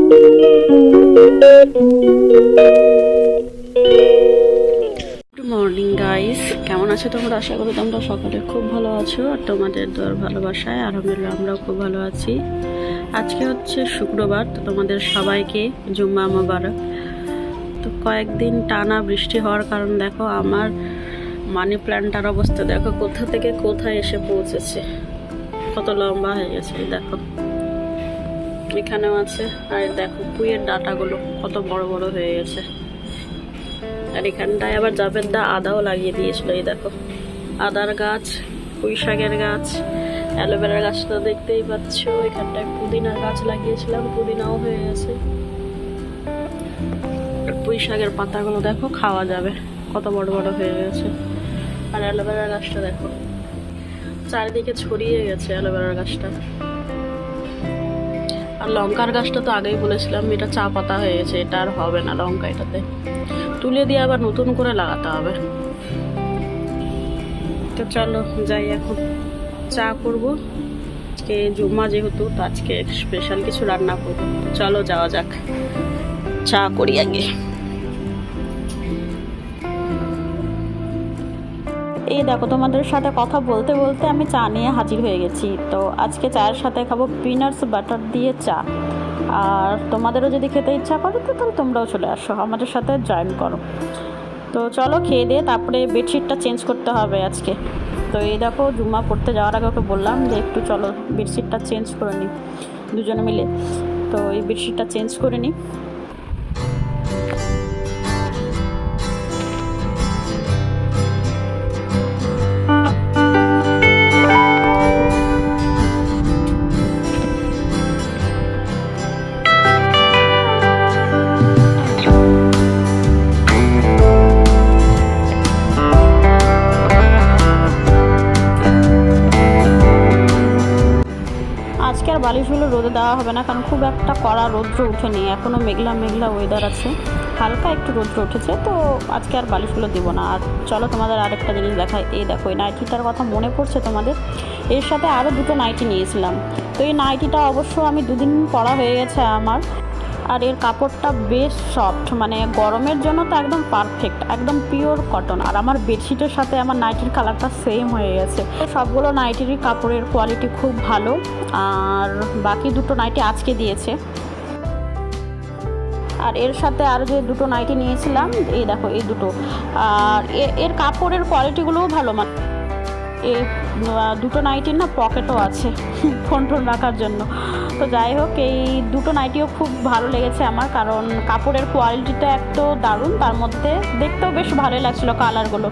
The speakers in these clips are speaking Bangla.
গুড মর্নিং গাইস, কেমন আছো তোমরা? আশা করি তোমরা সকালে খুব ভালো আছো আর তোমাদের দোয়ার ভালোবাসায় আলহামদুলিল্লাহ আমরাও খুব ভালো আছি। আজকে হচ্ছে শুক্রবার, তো তোমাদের সবাইকে জুম্মা মোবারক। তো কয়েকদিন টানা বৃষ্টি হওয়ার কারণ দেখো আমার মানি প্ল্যান্টটার অবস্থা দেখো কোথা থেকে কোথায় এসে পৌঁছেছে, কত লম্বা হয়ে গেছে। দেখো এখানেও আছে, আর দেখো পুঁইয়ের ডাঁটাগুলো কত বড় বড় হয়ে গেছে। আর এখানটায় আবার জাবেদা আদাও লাগিয়ে দিয়েছিল। এই দেখো আদার গাছ, পুঁই শাকের গাছ, অ্যালোভেরার গাছ তো দেখতেই পাচ্ছ। এখানটায় পুদিনার গাছ লাগিয়েছিলাম, পুদিনাও হয়ে গেছে। পুঁই শাকের পাতাগুলো দেখো খাওয়া যাবে, কত বড় বড় হয়ে গেছে। আর অ্যালোভেরার গাছটা দেখো চারিদিকে ছড়িয়ে গেছে অ্যালোভেরার গাছটা। আর লঙ্কার গাছটা তো আগেই বলেছিলাম এটা চা পাতা হয়ে গেছে, এটা আর হবে না। লঙ্কা এটাতে তুলে দিয়ে আবার নতুন করে লাগাতে হবে। তো চলো যাই, এখন চা করবো। আজকে জুম্মা যেহেতু, তো আজকে স্পেশাল কিছু রান্না করবো। চলো যাওয়া যাক, চা করি আগে। এই দেখো তোমাদের সাথে কথা বলতে বলতে আমি চা নিয়ে হাজির হয়ে গেছি। তো আজকে চায়ের সাথে খাবো পিনাটস বাটার দিয়ে চা। আর তোমাদেরও যদি খেতে ইচ্ছা করে তো তাহলে তোমরাও চলে আসো, আমাদের সাথে জয়েন করো। তো চলো খেয়ে দিয়ে তারপরে বেডশিটটা চেঞ্জ করতে হবে আজকে। তো এই দেখো জুম্মা পড়তে যাওয়ার আগে ওকে বললাম যে একটু চলো বেডশিটটা চেঞ্জ করে নিই দুজনে মিলে। তো এই বেডশিটটা চেঞ্জ করে নিই। আজকে আর বালিশগুলো রোদে দেওয়া হবে না, কারণ খুব একটা কড়া রৌদ্র উঠেনি, এখনও মেঘলা মেঘলা ওয়েদার আছে, হালকা একটু রৌদ্র উঠেছে। তো আজকে আর বালিশগুলো দিব না। আর চলো তোমাদের আরেকটা জিনিস দেখাই। এই দেখো এই নাইটিটার কথা মনে পড়ছে তোমাদের? এর সাথে আরও দুটো নাইটি নিয়েছিলাম। তো এই নাইটিটা অবশ্য আমি দুদিন পরা হয়ে গেছে আমার। আর এর কাপড়টা বেশ সফট, মানে গরমের জন্য তো একদম পারফেক্ট, একদম পিওর কটন। আর আমার বেডশিটের সাথে আমার নাইটির কালারটা সেম হয়ে গেছে। সবগুলো নাইটিরই কাপড়ের কোয়ালিটি খুব ভালো। আর বাকি দুটো নাইটি আজকে দিয়েছে। আর এর সাথে আরও যে দুটো নাইটি নিয়েছিলাম, এই দেখো এই দুটো। আর এর কাপড়ের কোয়ালিটিগুলোও ভালো। মানে এই দুটো নাইটির না পকেটও আছে ফোন টোন রাখার জন্য। তো যাই হোক এই দুটো নাইটিও খুব ভালো লেগেছে আমার, কারণ কাপড়ের কোয়ালিটিটা একটু দারুণ, তার মধ্যে দেখতেও বেশ ভালোই লাগছিলো কালারগুলো।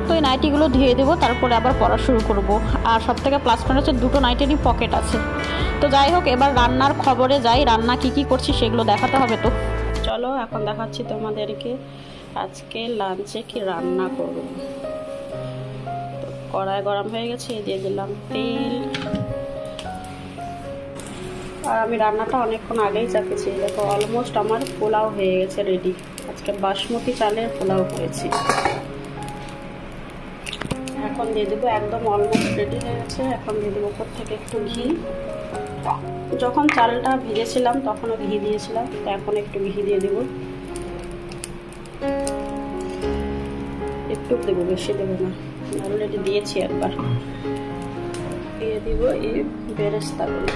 তো এই নাইটিগুলো ধুয়ে দেবো, তারপরে আবার পরা শুরু করব। আর সব থেকে প্লাস পয়েন্ট হচ্ছে দুটো নাইটেরই পকেট আছে। তো যাই হোক এবার রান্নার খবরে যাই, রান্না কি করছি সেগুলো দেখাতে হবে। তো চলো এখন দেখাচ্ছি তোমাদেরকে আজকে লাঞ্চে কি রান্না করব। কড়াই গরম হয়ে গেছে, দিয়ে দিলাম তেল। আর আমি রান্নাটা অনেকক্ষণ আগেই চাপিয়েছি। দেখো অলমোস্ট আমার পোলাও হয়ে গেছে রেডি। আজকে বাসমতি চালের পোলাও করেছি। এখন দিয়ে দেবো, একদম অলমোস্ট রেডি হয়ে গেছে। এখন দিয়ে দেবো উপর থেকে একটু ঘি। যখন চালটা ভিজেছিলাম তখনও ঘি দিয়েছিলাম, তো এখন একটু ঘি দিয়ে দেবো। একটু দেবো, বেশি দেবো না, অলরেডি দিয়েছি একবার। দিয়ে দিব এই বেরেস্তাগুলো,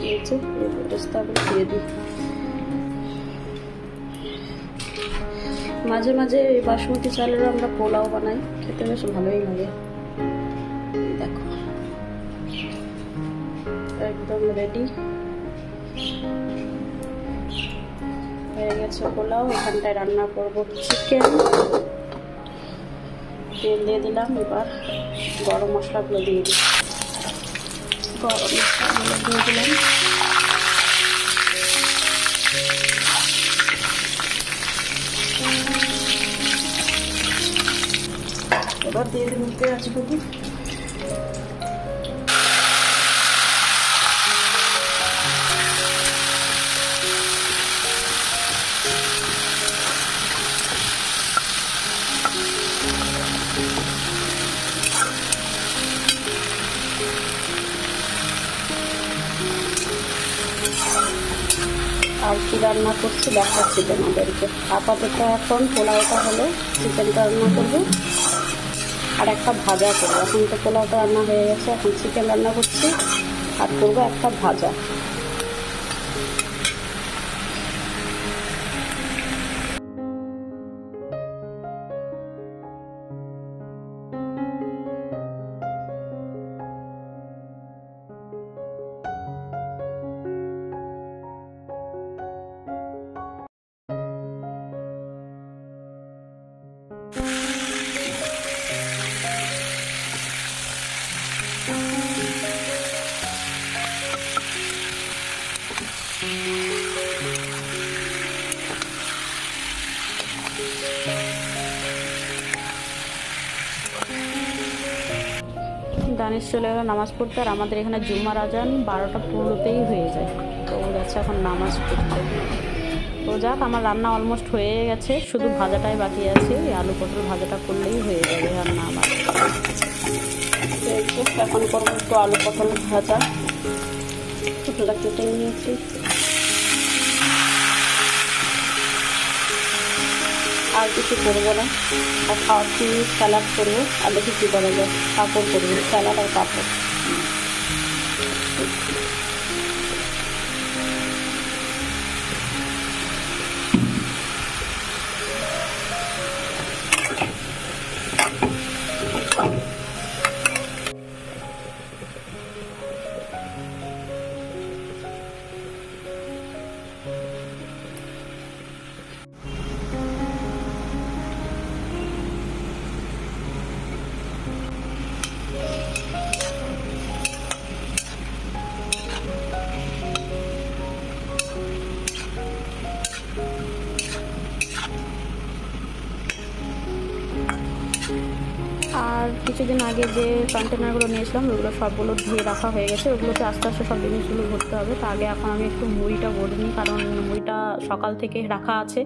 দিয়েছি এই বেরেস্তাগুলো দিয়ে দিই। মাঝে মাঝে এই বাসমতি চালেরও আমরা পোলাও বানাই, খেতে বেশ ভালোই লাগে। দেখো একদম রেডি হয়ে গেছে পোলাও। এখানটায় রান্না করবো চিকেন। তেল দিয়ে দিলাম, এবার গরম মশলাগুলো দিয়ে দিই। গরম মশলাগুলো দিয়ে দিলাম। এবার দিয়ে দিন পেঁয়াজ কুচি। আর কি রান্না করছি দেখাচ্ছি তোমাদেরকে। আপাতত এখন পোলাওটা হলো, চিকেনটা রান্না করবো আর একটা ভাজা করবো। এখন তো পোলাওটা রান্না হয়ে গেছে, এখন চিকেন রান্না করছি আর করবো একটা ভাজা। দানিশ চলে গেল নামাজ পড়তে, আর আমাদের এখানে জুম্মার আজান 12টা 15তেই হয়ে যায়। তো ও যাচ্ছে এখন নামাজ পড়তে। তো যাক, আমার রান্না অলমোস্ট হয়ে গেছে, শুধু ভাজাটাই বাকি আছে। এই আলু পটল ভাজাটা করলেই হয়ে যাবে রান্না আমার। এখন করবো একটু আলু পটল ভাজা। পটলটা কেটে নিয়েছি। আর কিছু করবো না, আর খাওয়া স্যালাড করবো, আর দেখি কী করা যায়। পাঁপড় করবো, স্যালাড আর পাঁপড়। আর কিছুদিন আগে যে কন্টেনারগুলো নিয়েছিলাম ওগুলো সবগুলো ধুয়ে রাখা হয়ে গেছে। ওগুলোতে আস্তে আস্তে সব জিনিসগুলো ভরতে হবে। তো আগে এখন আমি একটু মুড়িটা ভরে নিই, কারণ মুড়িটা সকাল থেকে রাখা আছে,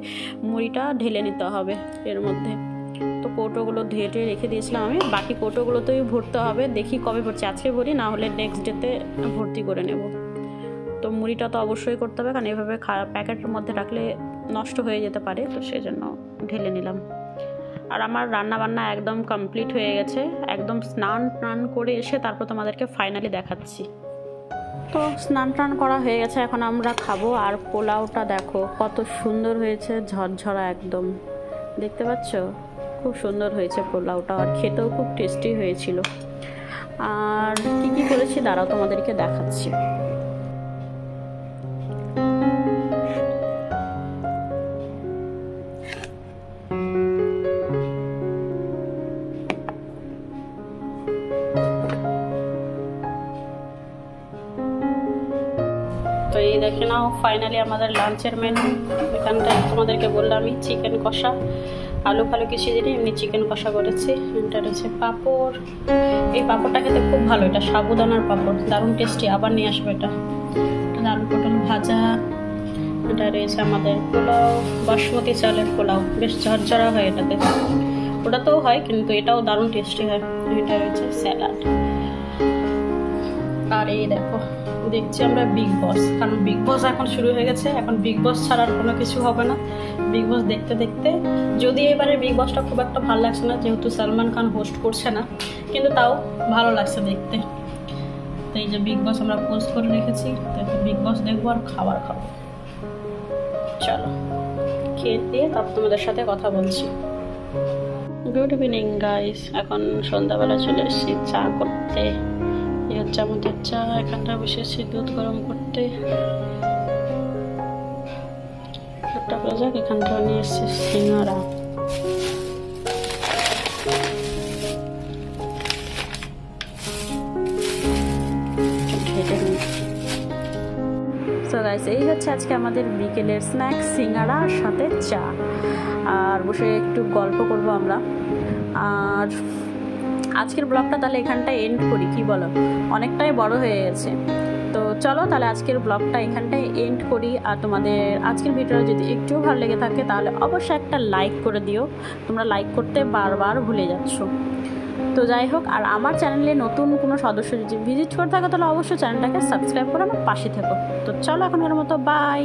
মুড়িটা ঢেলে নিতে হবে এর মধ্যে। তো কৌটোগুলো ধুয়ে টুয়ে রেখে দিয়েছিলাম আমি, বাকি কৌটোগুলোতেই ভরতে হবে। দেখি কবে ভরছি, আজকে ভরি, না হলে নেক্সট ডেতে ভর্তি করে নেব। তো মুড়িটা তো অবশ্যই করতে হবে, কারণ এভাবে প্যাকেটের মধ্যে রাখলে নষ্ট হয়ে যেতে পারে। তো সেজন্য ঢেলে নিলাম। আর আমার রান্না বান্না একদম কমপ্লিট হয়ে গেছে। একদম স্নান টান করে এসে তারপর তোমাদেরকে ফাইনালি দেখাচ্ছি। তো স্নান টান করা হয়ে গেছে, এখন আমরা খাবো। আর পোলাওটা দেখো কত সুন্দর হয়েছে, ঝরঝরা একদম, দেখতে পাচ্ছ? খুব সুন্দর হয়েছে পোলাওটা, আর খেতেও খুব টেস্টি হয়েছিল। আর কি কি করেছি দাঁড়াও তোমাদেরকে দেখাচ্ছি। তো এই দেখে নাও ফাইনালি আমাদের লাঞ্চের মেনু। এখানটায় তোমাদেরকে বললাম আমি চিকেন কষা, আলু ফালু কিছু দিনে এমনি চিকেন কষা করেছি। এটা রয়েছে পাঁপড়, এই পাঁপড়টা খেতে খুব ভালো, এটা সাবুদানার পাঁপড়, দারুণ টেস্টি, আবার নিয়ে আসবো এটা। আলু পটল ভাজা, এটা রয়েছে আমাদের পোলাও, বাসমতি চালের পোলাও, বেশ ঝরঝরা হয় এটাতে, ওটাতেও হয় কিন্তু এটাও দারুণ টেস্টি হয়। এটা রয়েছে স্যালাড। আর এই দেখো দেখছি আমরা বিগ বস, কারণ বিগ বস এখন শুরু হয়ে গেছে, এখন বিগ বস ছাড়া আর কোনো কিছু হবে না। বিগ বস দেখতে দেখতে, যদি এবারে বিগ বসটা খুব একটা ভালো লাগছে না, যেহেতু সালমান খান হোস্ট করছে না, কিন্তু তাও ভালো লাগছে দেখতে। তো এই যে বিগ বস আমরা পোস্ট করে রেখেছি, তো বিগ বস দেখবো আর খাবার খাবো। চলো খেয়ে দিয়ে তারপর তোমাদের সাথে কথা বলছি। গুড ইভিনিং গাইস, এখন সন্ধ্যাবেলা চলে এসেছি চা করতে। এই হচ্ছে আমাদের চা, এখানটা বসেছি দুধ গরম করতে। একটা যাক, এখানটা নিয়ে এসেছি সিঙ্গারা। সো গাইস, এই হচ্ছে আজকে আমাদের বিকেলের স্ন্যাক্স, সিঙ্গারা আর সাথে চা। আর বসে একটু গল্প করব আমরা। আর আজকের ব্লগটা তাহলে এখানটায় এন্ড করি, কি বলো? অনেকটাই বড় হয়ে গেছে। তো চলো তাহলে আজকের ব্লগটা এখানটায় এন্ড করি। আর তোমাদের আজকের ভিডিওটা যদি একটুও ভালো লেগে থাকে তাহলে অবশ্যই একটা লাইক করে দিও। তোমরা লাইক করতে বারবার ভুলে যাচ্ছ। তো যাই হোক, আর আমার চ্যানেলে নতুন কোনো সদস্য যদি ভিজিট করে থাকে তাহলে অবশ্যই চ্যানেলটাকে সাবস্ক্রাইব করে আমার পাশে থেকো। তো চলো এখনের মতো বাই।